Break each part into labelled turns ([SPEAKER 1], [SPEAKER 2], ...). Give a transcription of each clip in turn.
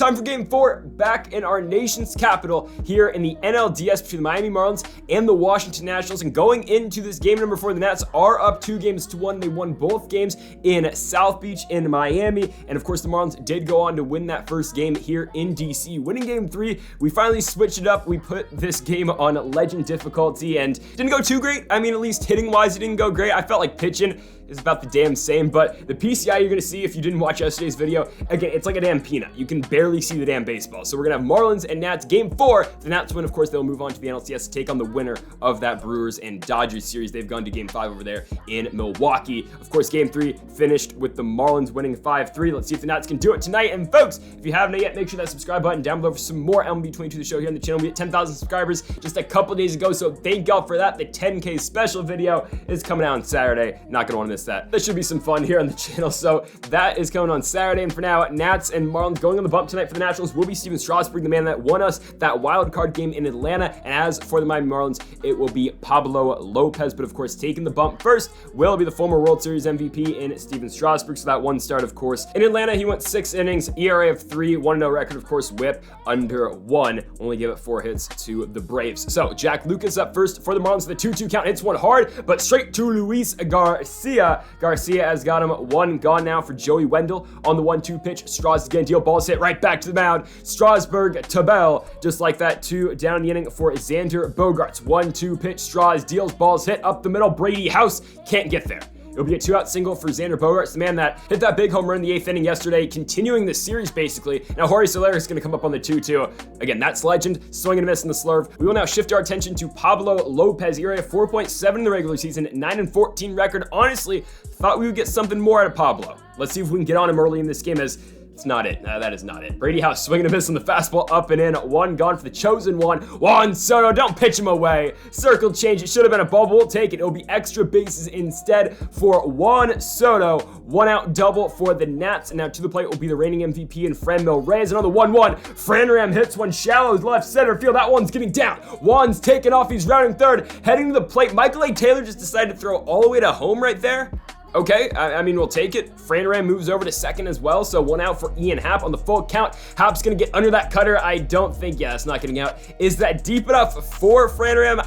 [SPEAKER 1] time for Game 4 back in our nation's capital here in the NLDS between the Miami Marlins and the Washington Nationals. And going into this game number 4, the Nats are up 2-1. They won both games in South Beach in Miami. And of course, the Marlins did go on to win that first game here in DC. Winning Game 3, we finally switched it up. We put this game on legend difficulty and didn't go too great. I mean, at least hitting-wise, it didn't go great. I felt like pitching is about the damn same, but the PCI you're gonna see if you didn't watch yesterday's video, again, it's like a damn peanut. You can barely see the damn baseball. So we're gonna have Marlins and Nats Game 4. The Nats win, of course, they'll move on to the NLCS to take on the winner of that Brewers and Dodgers series. They've gone to Game 5 over there in Milwaukee. Of course, Game 3 finished with the Marlins winning 5-3. Let's see if the Nats can do it tonight. And folks, if you haven't yet, make sure that subscribe button down below for some more MLB22 the show here on the channel. We hit 10,000 subscribers just a couple days ago, so thank y'all for that. The 10K special video is coming out on Saturday. Not gonna wanna miss that. That should be some fun here on the channel. So that is coming on Saturday. And for now, Nats and Marlins going on the bump tonight for the Nationals will be Steven Strasburg, the man that won us that wild card game in Atlanta. And as for the Miami Marlins, it will be Pablo Lopez. But of course, taking the bump first will be the former World Series MVP in Steven Strasburg. So that one start, of course, in Atlanta, he went 6 innings, ERA of 3, 1-0 record, of course, whip under 1. Only gave it 4 hits to the Braves. So Jack Lucas up first for the Marlins. The 2-2 count, hits one hard, but straight to Luis Garcia. Garcia has got him 1 gone now for Joey Wendell on the 1-2 pitch. Straws again, deal balls hit right back to the mound. Strasburg to Bell, just like that, 2 down in the inning for Xander Bogaerts. 1-2 pitch, Straws deals balls hit up the middle. Brady House can't get there. It'll be a 2-out single for Xander Bogaerts, the man that hit that big home run in the 8th inning yesterday, continuing the series basically. Now Jorge Soler is going to come up on the 2-2. Again, that's legend, swing and a miss in the slurve. We will now shift our attention to Pablo Lopez, ERA of 4.7 in the regular season, 9-14 record. Honestly, thought we would get something more out of Pablo. Let's see if we can get on him early in this game, as it's not it. That is not it. Brady House swinging a miss on the fastball, up and in. 1 gone for the chosen one. Juan Soto, don't pitch him away. Circle change. It should have been a bubble. We'll take it. It'll be extra bases instead for Juan Soto. 1-out double for the Nats. And now to the plate will be the reigning MVP in Franmil Reyes. Another 1-1. Franram hits one shallow left center field. That one's getting down. Juan's taking off. He's rounding third. Heading to the plate. Michael A. Taylor just decided to throw all the way to home right there. Okay, I mean, we'll take it. Franram moves over to second as well, so 1 out for Ian Happ on the full count. Happ's gonna get under that cutter. I don't think, yeah, it's not getting out. Is that deep enough for Franram?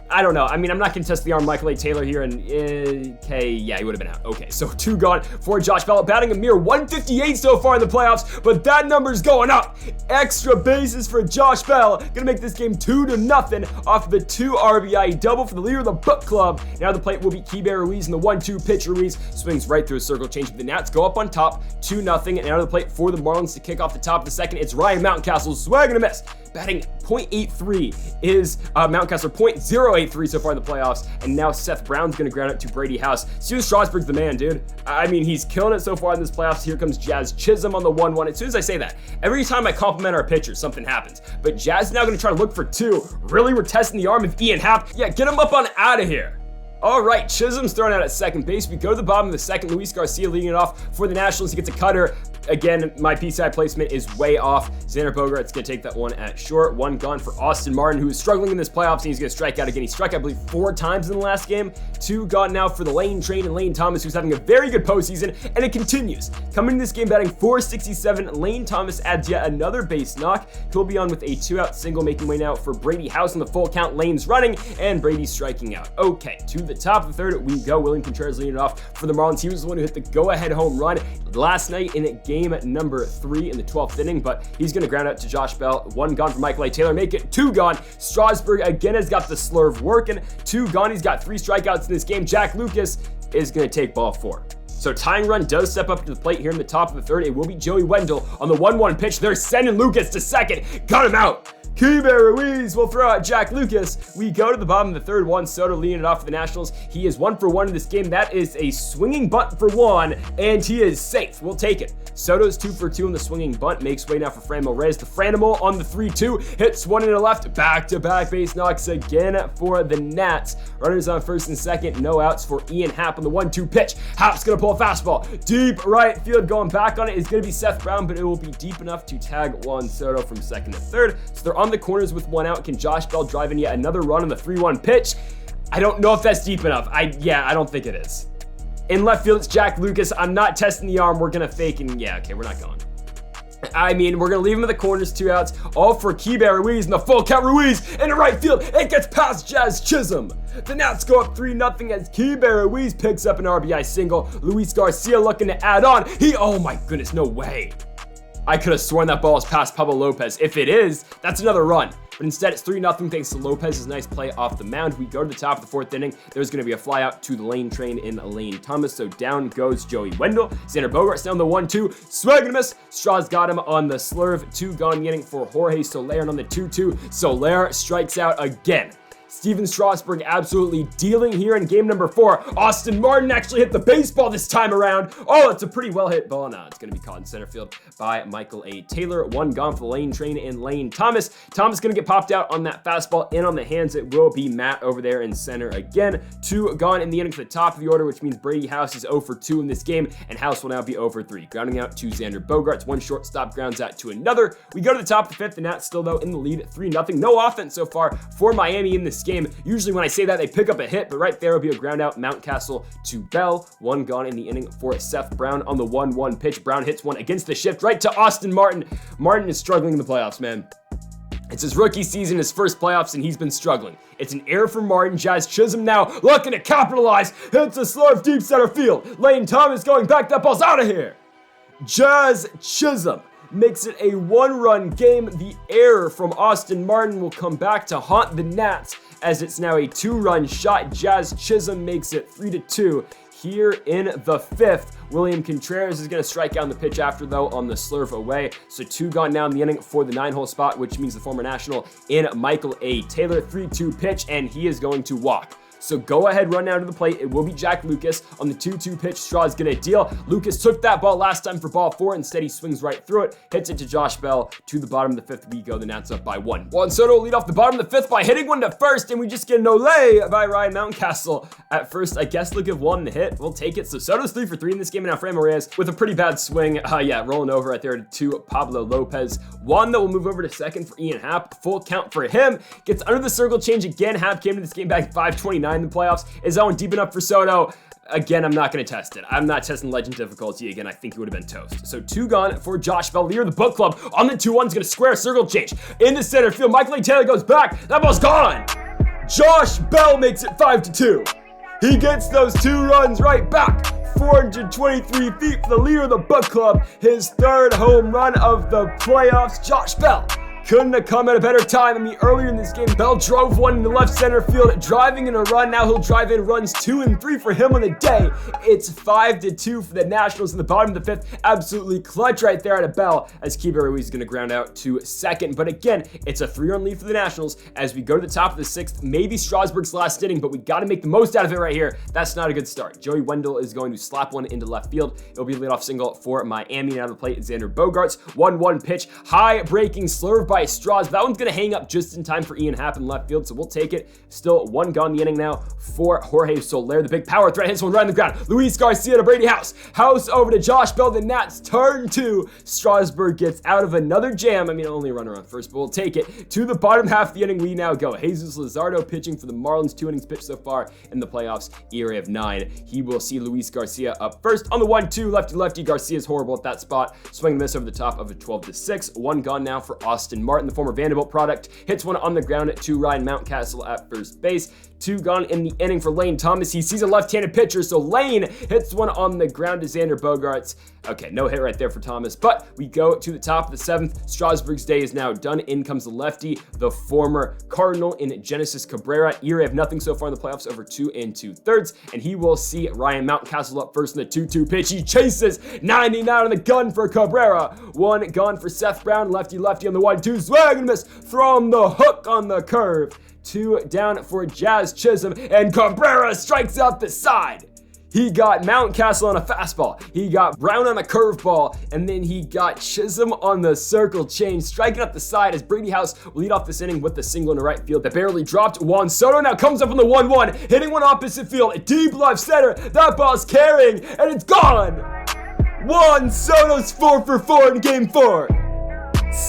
[SPEAKER 1] I don't know. I mean, I'm not going to test the arm Michael A. Taylor here, and okay, yeah, he would have been out. Okay, so 2 gone for Josh Bell, batting a mere 158 so far in the playoffs, but that number's going up. Extra bases for Josh Bell. Gonna make this game 2-0 off of the 2 RBI double for the leader of the book club. Now the plate will be Keibert Ruiz in the 1-2 pitch. Ruiz swings right through a circle change. The Nats go up on top, 2-0, and out of the plate for the Marlins to kick off the top of the second. It's Ryan Mountcastle, swag and a miss. Batting .83 is Mountcastle, .083 so far in the playoffs, and now Seth Brown's gonna ground it to Brady House. Steven Strasburg's the man, dude. I mean, he's killing it so far in this playoffs. Here comes Jazz Chisholm on the 1-1. As soon as I say that, every time I compliment our pitchers, something happens. But Jazz is now gonna try to look for 2. Really, we're testing the arm of Ian Happ. Yeah, get him up on out of here. All right, Chisholm's thrown out at second base. We go to the bottom of the second. Luis Garcia leading it off for the Nationals. He gets a cutter. Again, my PCI placement is way off. Xander Bogaerts gonna take that one at short. 1 gone for Austin Martin, who is struggling in this playoffs, and he's gonna strike out again. He struck, I believe, 4 times in the last game. 2 gone now for the Lane Train and Lane Thomas, who's having a very good postseason, and it continues. Coming in this game batting .467, Lane Thomas adds yet another base knock. He'll be on with a 2-out single, making way now for Brady House on the full count. Lane's running, and Brady's striking out. Okay, to the top of the third we go. William Contreras leading it off for the Marlins. He was the one who hit the go-ahead home run last night in game number 3 in the 12th inning, but he's going to ground out to Josh Bell. 1 gone for Michael A. Taylor, make it 2 gone. Strasburg again has got the slurve working. 2 gone. He's got 3 strikeouts in this game. Jack Lucas is going to take ball 4. So tying run does step up to the plate here in the top of the third. It will be Joey Wendell on the 1-1 pitch. They're sending Lucas to second. Got him out. Keibert Ruiz will throw out Jack Lucas. We go to the bottom of the third. Juan Soto leading it off for the Nationals. He is 1 for 1 in this game. That is a swinging bunt for 1, and he is safe. We'll take it. Soto's 2 for 2 in the swinging bunt. Makes way now for Franmil Reyes. The Franimal on the 3-2. Hits 1 into left. Back-to-back base knocks again for the Nats. Runners on first and second. No outs for Ian Happ on the 1-2 pitch. Happ's going to pull a fastball. Deep right field. Going back on it is going to be Seth Brown, but it will be deep enough to tag Juan Soto from second to third. So they're on the corners with 1 out. Can Josh Bell drive in yet another run on the 3-1 pitch? I don't know if that's deep enough. I don't think it is. In left field, it's Jack Lucas. I'm not testing the arm. We're going to fake, and yeah, okay, we're not going. I mean, we're going to leave him in the corners, 2 outs, all for Keibert Ruiz, and the full count Ruiz into right field. It gets past Jazz Chisholm. The Nats go up 3-0 as Keibert Ruiz picks up an RBI single. Luis Garcia looking to add on. Oh my goodness, no way. I could have sworn that ball was past Pablo Lopez. If it is, that's another run. But instead, it's 3-0 thanks to Lopez's nice play off the mound. We go to the top of the 4th inning. There's going to be a fly out to the lane train in Lane Thomas. So down goes Joey Wendell. Xander Bogaerts down the 1-2. Swing and a miss. Straws got him on the slurve. 2 gone in the inning for Jorge Soler. And on the 2-2, Soler strikes out again. Steven Strasburg absolutely dealing here in game number 4. Austin Martin actually hit the baseball this time around. Oh, it's a pretty well hit ball. Now it's going to be caught in center field by Michael A. Taylor. 1 gone for the lane train in Lane Thomas. Thomas going to get popped out on that fastball in on the hands. It will be Matt over there in center again. 2 gone in the inning for the top of the order, which means Brady House is 0 for 2 in this game, and House will now be 0 for 3. Grounding out to Xander Bogaerts. 1 shortstop grounds out to another. We go to the top of the 5th. The Nats still, though, in the lead 3-0. No offense so far for Miami in this game. Usually when I say that, they pick up a hit, but right there will be a ground out. Mountcastle to Bell. 1 gone in the inning for Seth Brown on the 1-1 pitch. Brown hits one against the shift right to Austin Martin. Martin is struggling in the playoffs, man. It's his rookie season, his first playoffs, and he's been struggling. It's an error for Martin. Jazz Chisholm now looking to capitalize. Hits a slurve deep center field. Lane Thomas going back. That ball's out of here. Jazz Chisholm makes it a 1-run game. The error from Austin Martin will come back to haunt the Nats as it's now a 2-run shot. Jazz Chisholm makes it 3-2 here in the 5th. William Contreras is going to strike out on the pitch after, though, on the slurve away. So 2 gone now in the inning for the 9-hole spot, which means the former National in Michael A. Taylor. 3-2 pitch, and he is going to walk. So go ahead, run down to the plate. It will be Jack Lucas on the 2-2 pitch. Straw is going to deal. Lucas took that ball last time for ball 4. Instead, he swings right through it, hits it to Josh Bell to the bottom of the 5th. We go. The Nats up by 1. Juan Soto will lead off the bottom of the 5th by hitting one to first, and we just get an ole by Ryan Mountcastle at first. I guess they'll give one the hit. We'll take it. So Soto's 3 for 3 in this game, and now Fran Reyes with a pretty bad swing. Rolling over right there to Pablo Lopez. One that will move over to second for Ian Happ. Full count for him. Gets under the circle change again. Happ came to this game back 5:29 in the playoffs. Is that one deep enough for Soto? Again, I'm not going to test it. I'm not testing legend difficulty again. I think he would have been toast. So 2 gone for Josh Bell, leader of the book club. On the 2-1, is going to square circle change into center field. Michael A. Taylor goes back. That ball's gone. Josh Bell makes it 5-2. He gets those 2 runs right back. 423 feet for the leader of the book club. His 3rd home run of the playoffs. Josh Bell couldn't have come at a better time. I mean, earlier in this game, Bell drove one into left center field, driving in a run. Now he'll drive in runs 2 and 3 for him on the day. It's 5-2 for the Nationals in the bottom of the 5th. Absolutely clutch right there out of Bell as Keibert Ruiz is going to ground out to second. But again, it's a 3-run lead for the Nationals as we go to the top of the 6th. Maybe Strasburg's last inning, but we got to make the most out of it right here. That's not a good start. Joey Wendell is going to slap one into left field. It'll be a leadoff single for Miami. And out of the plate, Xander Bogaerts. 1-1 pitch. High breaking slurve by Straws. That one's going to hang up just in time for Ian Happ in left field, so we'll take it. Still 1 gone in the inning now for Jorge Soler. The big power threat hits one right on the ground. Luis Garcia to Brady House. House over to Josh Bell. The Nats turn 2. Strasburg gets out of another jam. I mean, only a runner on first, but we'll take it. To the bottom half of the inning, we now go. Jesus Luzardo pitching for the Marlins. 2 innings pitched so far in the playoffs. ERA of 9. He will see Luis Garcia up first on the 1-2. Lefty-lefty. Garcia's horrible at that spot. Swing and miss over the top of a 12-6. 1 gone now for Austin Martin, the former Vanderbilt product. Hits one on the ground to Ryan Mountcastle at first base. 2 gone in the inning for Lane Thomas. He sees a left-handed pitcher, so Lane hits one on the ground to Xander Bogaerts. Okay, no hit right there for Thomas, but we go to the top of the 7th. Strasburg's day is now done. In comes the lefty, the former Cardinal in Genesis Cabrera. ERA of nothing so far in the playoffs, over 2 2/3, and he will see Ryan Mountcastle up first in the 2-2 pitch. He chases 99 on the gun for Cabrera. 1 gone for Seth Brown, lefty-lefty on the 1-2. Swing and miss from the hook on the curve. 2 down for Jazz Chisholm, and Cabrera strikes out the side. He got Mountcastle on a fastball. He got Brown on a curveball, and then he got Chisholm on the circle change, striking up the side as Brady House will lead off this inning with the single in the right field that barely dropped. Juan Soto now comes up on the 1-1, hitting one opposite field, deep left center. That ball's carrying, and it's gone. Juan Soto's 4 for 4 in game 4.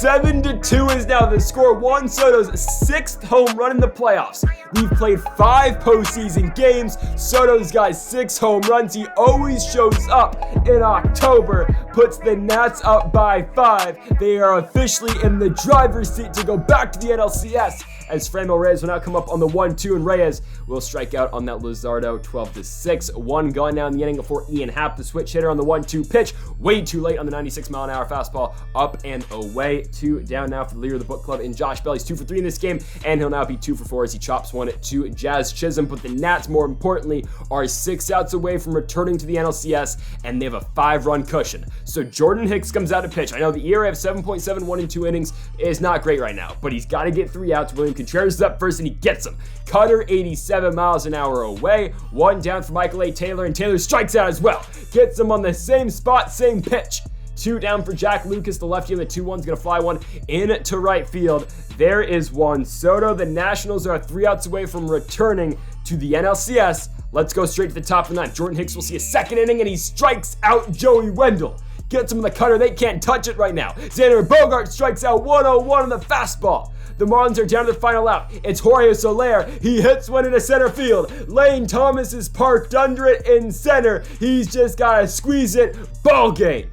[SPEAKER 1] 7-2 is now the score. Juan Soto's 6th home run in the playoffs. We've played 5 postseason games. Soto's got 6 home runs. He always shows up in October, puts the Nats up by 5. They are officially in the driver's seat to go back to the NLCS, as Franmil Reyes will now come up on the 1-2, and Reyes will strike out on that Luzardo 12-6. 1 gone now in the inning before Ian Happ, the switch hitter, on the 1-2 pitch. Way too late on the 96-mile-an-hour fastball, up and away. 2 down now for the leader of the book club in Josh Bell. He's 2 for 3 in this game, and he'll now be 2 for 4 as he chops one to Jazz Chisholm. But the Nats, more importantly, are 6 outs away from returning to the NLCS, and they have a 5-run cushion. So Jordan Hicks comes out to pitch. I know the ERA of 7.71 in 2 innings is not great right now, but he's got to get 3 outs. William Contreras is up first, and he gets him. Cutter 87 miles an hour away. 1 down for Michael A. Taylor, and Taylor strikes out as well. Gets him on the same spot, same pitch. 2 down for Jack Lucas, the lefty, and the 2-1's going to fly one into right field. There is Juan Soto. The Nationals are 3 outs away from returning to the NLCS. Let's go straight to the top of the 9th. Jordan Hicks will see a 2nd inning, and he strikes out Joey Wendell. Gets him in the cutter. They can't touch it right now. Xander Bogaerts strikes out 101 on the fastball. The Marlins are down to the final out. It's Jorge Soler. He hits one into center field. Lane Thomas is parked under it in center. He's just got to squeeze it. Ball game.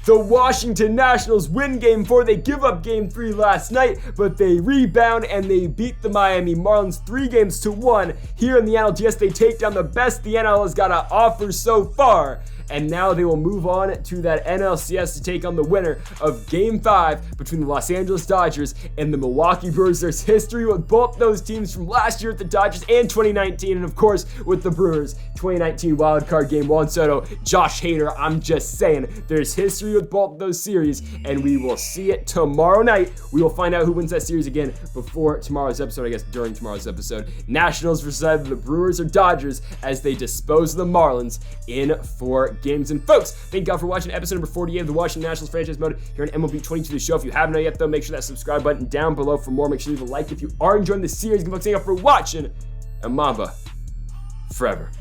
[SPEAKER 1] The Washington Nationals win Game 4. They give up Game 3 last night, but they rebound and they beat the Miami Marlins 3-1. Here in the NLDS, they take down the best the NL has got to offer so far. And now they will move on to that NLCS to take on the winner of Game 5 between the Los Angeles Dodgers and the Milwaukee Brewers. There's history with both those teams from last year with the Dodgers and 2019, and of course with the Brewers. 2019 wildcard game, Juan Soto, Josh Hader. I'm just saying, there's history with both of those series, and we will see it tomorrow night. We will find out who wins that series again before tomorrow's episode, I guess during tomorrow's episode. Nationals versus either the Brewers or Dodgers as they dispose of the Marlins in 4 games. And folks, thank God for watching episode number 48 of the Washington Nationals franchise mode here on MLB 22 The Show. If you haven't yet, though, make sure that subscribe button down below for more. Make sure you leave a like if you are enjoying the series. Thank you for watching, and Mamba forever.